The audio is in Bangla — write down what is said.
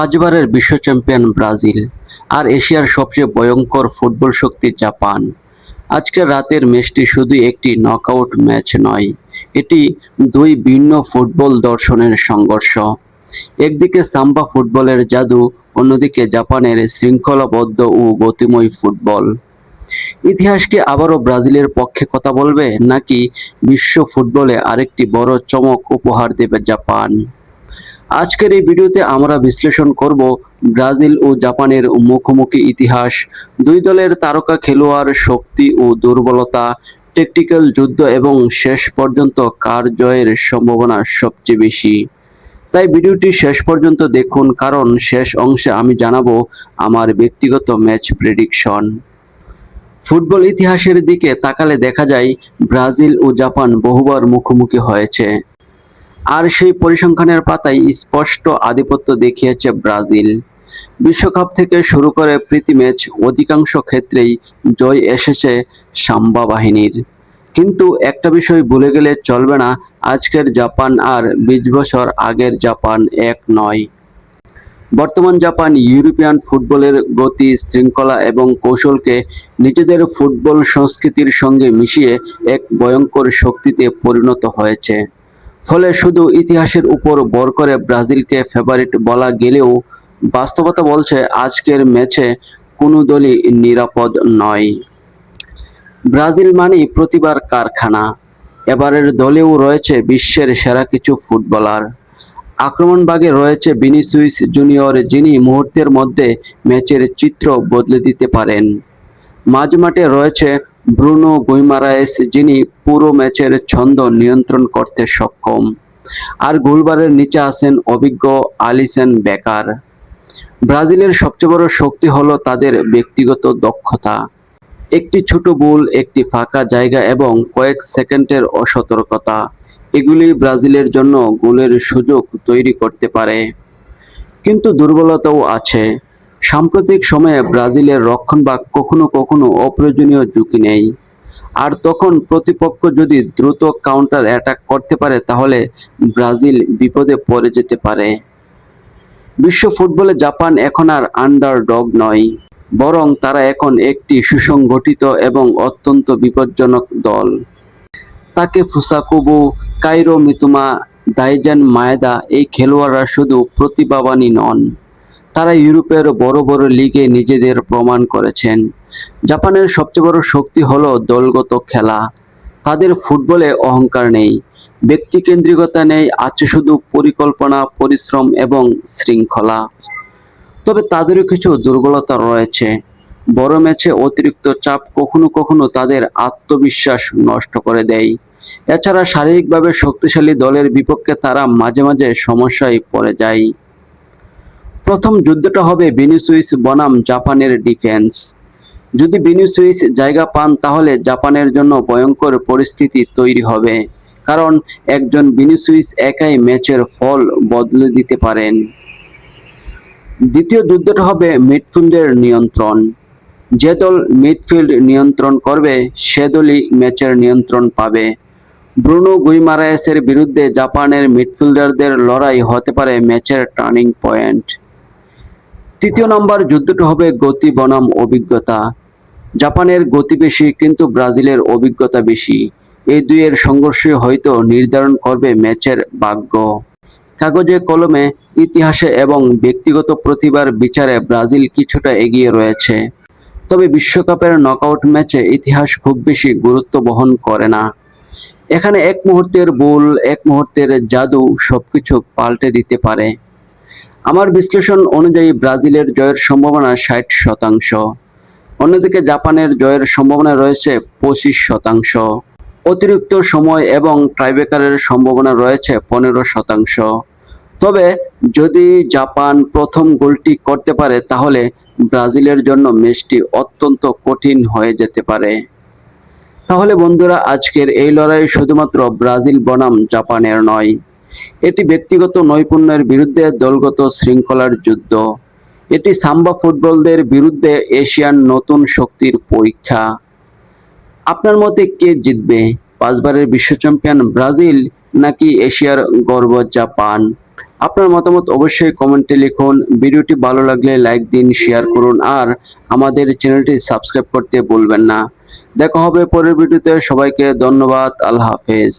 পাঁচবারের বিশ্ব চ্যাম্পিয়ন ব্রাজিল আর এশিয়ার সবচেয়ে ভয়ঙ্কর ফুটবল শক্তি জাপান। আজকের রাতের ম্যাচটি শুধু একটি নকআউট ম্যাচ নয়, এটি দুই ভিন্ন ফুটবল দর্শনের সংঘর্ষ। একদিকে সাম্বা ফুটবলের জাদু, অন্যদিকে জাপানের শৃঙ্খলাবদ্ধ ও গতিময় ফুটবল। ইতিহাস কি আবারও ব্রাজিলের পক্ষে কথা বলবে, নাকি বিশ্ব ফুটবলে আরেকটি বড় চমক উপহার দেবে জাপান? আজকের এই ভিডিওতে আমরা বিশ্লেষণ করব ব্রাজিল ও জাপানের মুখোমুখি ইতিহাস, দুই দলের তারকা খেলোয়াড়, শক্তি ও দুর্বলতা, ট্যাকটিক্যাল যুদ্ধ এবং শেষ পর্যন্ত কার জয়ের সম্ভাবনা সবচেয়ে বেশি। তাই ভিডিওটি শেষ পর্যন্ত দেখুন, কারণ শেষ অংশে আমি জানাবো আমার ব্যক্তিগত ম্যাচ প্রেডিকশন। ফুটবল ইতিহাসের দিকে তাকালে দেখা যায় ব্রাজিল ও জাপান বহুবার মুখোমুখি হয়েছে, আর সেই পরিসংখ্যানের পাতায় স্পষ্ট আধিপত্য দেখিয়েছে ব্রাজিল। বিশ্বকাপ থেকে শুরু করে প্রীতি ম্যাচ অধিকাংশ ক্ষেত্রেই জয় এসেছে সাম্বা বাহিনীর। কিন্তু একটা বিষয় ভুলে গেলে চলবে না, আজকের জাপান আর 20 বছর আগের জাপান এক নয়। বর্তমান জাপান ইউরোপিয়ান ফুটবলের গতি, শৃঙ্খলা এবং কৌশলকে নিজেদের ফুটবল সংস্কৃতির সঙ্গে মিশিয়ে এক ভয়ঙ্কর শক্তিতে পরিণত হয়েছে। ফলে শুধু ইতিহাসের উপর ভর করে ব্রাজিলকে ফেভারিট বলা গেলেও বাস্তবতা বলছে আজকের ম্যাচে কোনো দলই নিরাপদ নয়। ব্রাজিল মানেই প্রতিভার কারখানা। এবারের দলেও রয়েছে বিশ্বের সেরা কিছু ফুটবলার। আক্রমণভাগে রয়েছে ভিনিসিয়াস জুনিয়র, যিনি মুহূর্তের মধ্যে ম্যাচের চিত্র বদলে দিতে পারেন। মাঝমাঠে রয়েছে ব্রুনো গুইমারায়েস, যিনি পুরো ম্যাচের ছন্দ নিয়ন্ত্রণ করতে সক্ষম। আর গোলবারের নিচে আছেন অভিজ্ঞ আলিসন বেকার। ব্রাজিলের সবচেয়ে বড় শক্তি হলো তাদের ব্যক্তিগত দক্ষতা। একটি ছোট ভুল, একটি ফাঁকা জায়গা এবং কয়েক সেকেন্ডের অসতর্কতা, এগুলি ব্রাজিলের জন্য গোলের সুযোগ তৈরি করতে পারে। কিন্তু দুর্বলতাও আছে। সাম্প্রতিক সময়ে ব্রাজিলের রক্ষণভাগ কখনো কখনো অপ্রয়োজনীয় ঝুঁকি নেয়, আর তখন প্রতিপক্ষ যদি দ্রুত কাউন্টার অ্যাটাক করতে পারে তাহলে ব্রাজিল বিপদে পড়ে যেতে পারে। বিশ্ব ফুটবলে জাপান এখন আর আন্ডারডগ নয়, বরং তারা এখন একটি সুসংগঠিত এবং অত্যন্ত বিপজ্জনক দল। তাকে ফুসাকুবু, কাইরো মিতুমা, দাইজান মায়েদা, এই খেলোয়াড়রা শুধু প্রতিভাবানই নন, তারা ইউরোপের বড় বড় লিগে নিজেদের প্রমাণ করেছেন। জাপানের সবচেয়ে বড় শক্তি হলো দলগত খেলা। তাদের ফুটবলে অহংকার নেই, ব্যক্তিকেন্দ্রিকতা নেই, আছে শুধু পরিকল্পনা, পরিশ্রম এবং শৃঙ্খলা। তবে তাদেরও কিছু দুর্বলতা রয়েছে। বড় ম্যাচে অতিরিক্ত চাপ কখনো কখনো তাদের আত্মবিশ্বাস নষ্ট করে দেয়। এছাড়া শারীরিকভাবে শক্তিশালী দলের বিপক্ষে তারা মাঝে মাঝে সমস্যায় পড়ে যায়। প্রথম যুদ্ধটা হবে ভিনিসিয়াস বনাম জাপানের ডিফেন্স। যদি ভিনিসিয়াস জায়গা পান তাহলে জাপানের জন্য ভয়ঙ্কর পরিস্থিতি তৈরি হবে, কারণ একজন ভিনিসিয়াস একাই ম্যাচের ফল বদলে দিতে পারেন। দ্বিতীয় যুদ্ধটা হবে মিডফিল্ডের নিয়ন্ত্রণ। যে দল মিডফিল্ড নিয়ন্ত্রণ করবে সে দলই ম্যাচের নিয়ন্ত্রণ পাবে। ব্রুনো গুইমারায়েসের বিরুদ্ধে জাপানের মিডফিল্ডারদের লড়াই হতে পারে ম্যাচের টার্নিং পয়েন্ট। তৃতীয় নম্বর যুদ্ধটা হবে গতি বনাম অভিজ্ঞতা। জাপানের গতি বেশি, কিন্তু ব্রাজিলের অভিজ্ঞতা বেশি। এই দুইয়ের সংঘর্ষই হয়তো নির্ধারণ করবে ম্যাচের ভাগ্য। কাগজে কলমে, ইতিহাসে এবং ব্যক্তিগত প্রতিভার বিচারে ব্রাজিল কিছুটা এগিয়ে রয়েছে। তবে বিশ্বকাপের নকআউট ম্যাচে ইতিহাস খুব বেশি গুরুত্ব বহন করে না। এখানে এক মুহূর্তের ভুল, এক মুহূর্তের জাদু সবকিছু পাল্টে দিতে পারে। আমার বিশ্লেষণ অনুযায়ী ব্রাজিলের জয়ের সম্ভাবনা 60%। অন্যদিকে জাপানের জয়ের সম্ভাবনা রয়েছে 25%। অতিরিক্ত সময় এবং টাইব্রেকারের সম্ভাবনা রয়েছে 15%। তবে যদি জাপান প্রথম গোলটি করতে পারে তাহলে ব্রাজিলের জন্য ম্যাচটি অত্যন্ত কঠিন হয়ে যেতে পারে। তাহলে বন্ধুরা, আজকের এই লড়াই শুধুমাত্র ব্রাজিল বনাম জাপানের নয়, এটি ব্যক্তিগত নৈপুণ্যের বিরুদ্ধে দলগত শৃঙ্খলার যুদ্ধ। এটি সাম্বা ফুটবলদের বিরুদ্ধে এশিয়ান নতুন শক্তির পরীক্ষা। আপনার মতে কে জিতবে? পাঁচবারের বিশ্ব চ্যাম্পিয়ন ব্রাজিল নাকি এশিয়ার গর্ব জাপান? আপনার মতামত অবশ্যই কমেন্টে লিখুন। ভিডিওটি ভালো লাগলে লাইক দিন, শেয়ার করুন আর আমাদের চ্যানেলটি সাবস্ক্রাইব করতে ভুলবেন না। দেখা হবে পরের ভিডিওতে। সবাইকে ধন্যবাদ। আল্লাহ হাফেজ।